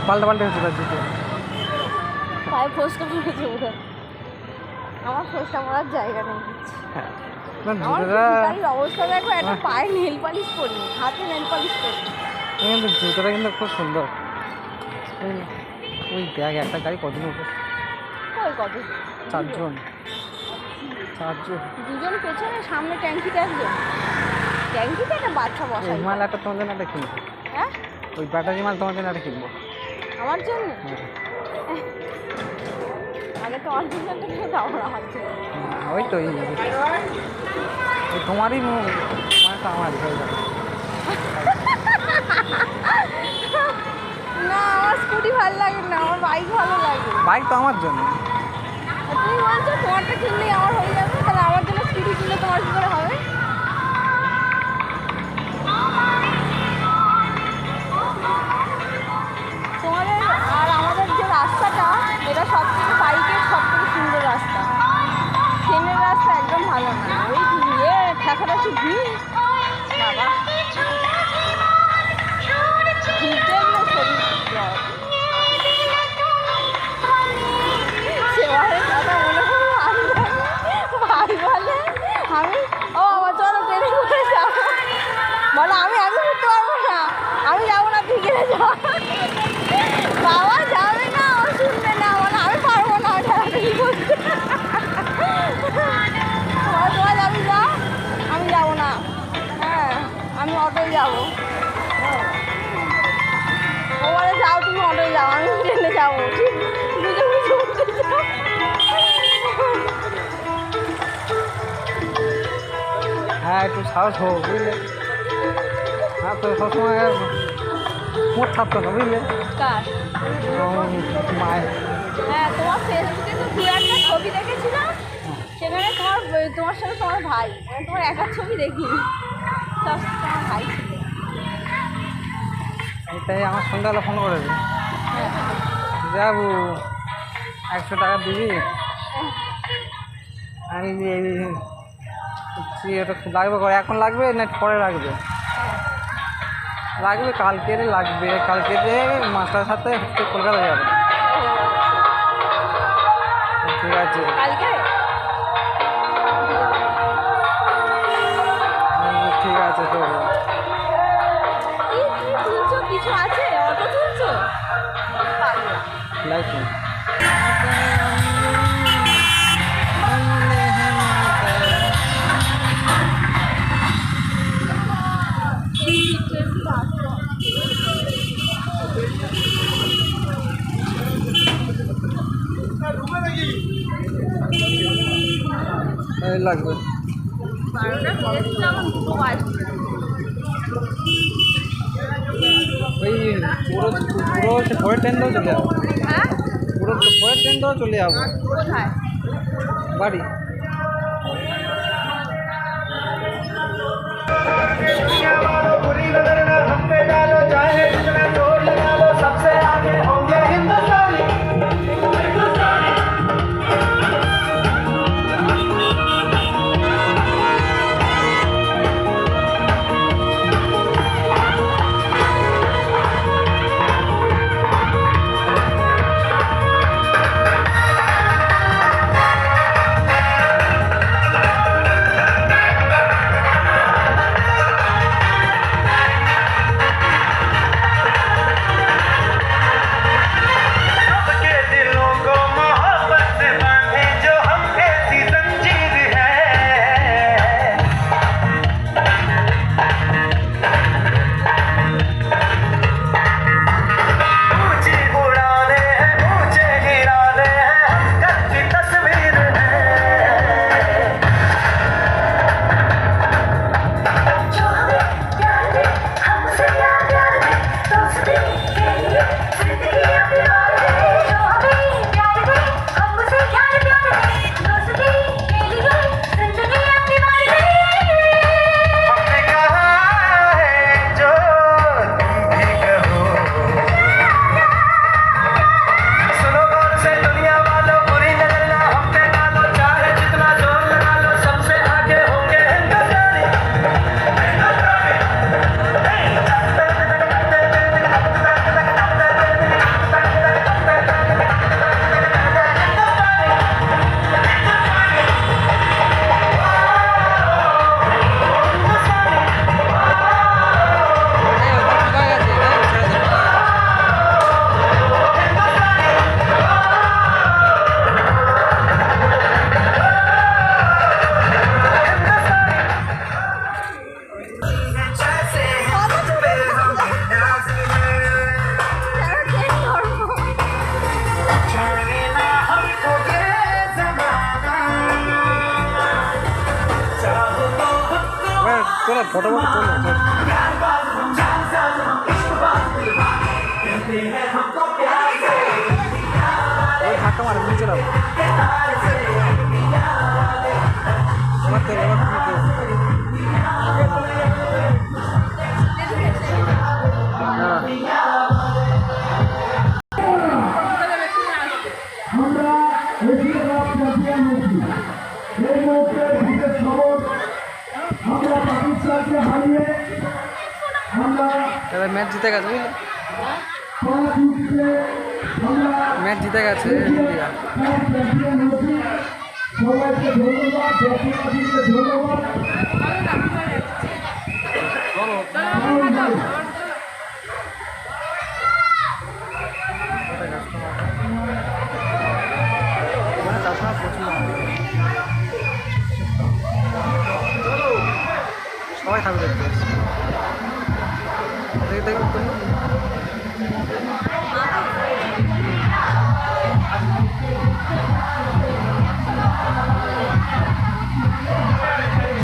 পাল্টা হচ্ছে তার জুতো। পায়ে ফোসকা পড়েছে বোধহয়। আমার ফোসকা পড়ার জায়গা নেই। হ্যাঁ আমার জুতোটা অবস্থা দেখো, একটা পায়ে নেল পালিশ করি, হাতে নেল পালিশ করি। কিন্তু জুতোটা কিন্তু খুব সুন্দর। ওই দেখ একটা গাড়ি কজন উঠে? ওই কত? চারজন। দুজন পেছনে, সামনে ট্যাঙ্কিতে একজন। ট্যাঙ্কিতে একটা বাচ্চা বসা। ওই মাল একটা তোমার জন্য একটা কিনবো। হ্যাঁ, ওই ব্যাটারি মাল তোমার জন্য একটা কিনবো। আমার জন্য? হ্যাঁ আগে তো অরিজিনালটা কিনে দাও না হাত থেকে। ওই তো ওই তোমারই মানে তো আমারই হয়ে যাবে। না, আমার স্কুটি ভালো লাগে না, আমার বাইক ভালো লাগে। বাইক তো আমার জন্য। তুমি বলছো তোমারটা কিনলেই আমার হয়ে যাবে, তাহলে আমার জন্য স্কুটি কিনলে তোমার কি করে হবে? তোমাদের আর আমাদের যে রাস্তাটা, এটা সবথেকে বাইকের সবথেকে সুন্দর রাস্তা। ট্রেনের রাস্তা একদম ভালো না, ওই ঠেকাঠাকি ভিড় বাবা, ভিড়তে গেলে শরীর জড়। সেবারের কথা মনে করো, ভাই বলে আমি ও আমার চলো ট্রেনে করে যাবো, বলে আমি ঘুরতে পারবো না, আমি যাবো না, তুই কিনে যাও। বাবা যাবে না, ও শুনবে না, বলে আমি পারবো না ঠেলাঠেলি করতে। তোমার যাবি যা, আমি যাবো না। হ্যাঁ, আমি অটোয় যাবো। ও বলে যাও, তুমি অটোয় যাও, আমি ট্রেনে যাবো। ঠিক বুঝে উঠতে যাও। হ্যাঁ একটু সাহস হোক বুঝলে। হ্যাঁ তো সবসময় মোট থাকতো না বুঝলে। কার? মায়ের। হ্যাঁ, তোমার ফেসবুকে তো দু একটা ছবি দেখেছিলাম, সেখানে তোমার সাথে তোমার ভাই, মানে তোমার একার ছবি দেখিনি, সব তোমার ভাই ছিল। এটাই আমার সন্ধ্যাবেলা ফোন করেছে, হ্যাঁ যাবো 100 টাকা দিবি। আমি এটা লাগবে, এখন লাগবে না পরে লাগবে? লাগবে কালকে লাগবে, কালকে মাস্টার সাথে কলকাতা যাবে। ঠিক আছে কালকে ঠিক আছে তো। তুলছো, কিছু আছে? অটো তুলছো? লাইট লাগবে। 12টা বেজেছিল, আমার 2টো বাজছে। ওই পুরো পরের ট্রেন ধরে চলে যাবো। হ্যাঁ, পুরো পরের ট্রেন ধরে চলে যাবো কোথায়? বাড়ি। তোরা ফটো ফটো তোলো ওই ধাক্কা মারে নিচে যাবো এবার তো এবার আমরা এশিয়া কাপ চ্যাম্পিয়ন হয়েছি এই মুহূর্তে বিশেষ খবর আমরা পাকিস্তানকে হারিয়ে আমরা এবার ম্যাচ জিতে গেছে বুঝলি পাঁচ উইকেটে আমরা ম্যাচ জিতে গেছে ইন্ডিয়া কাপ চ্যাম্পিয়ন হয়েছি সবাইকে ধন্যবাদ জাতীয়বাদীকে ধন্যবাদ সবাই থাকবে দেখতে দেখতে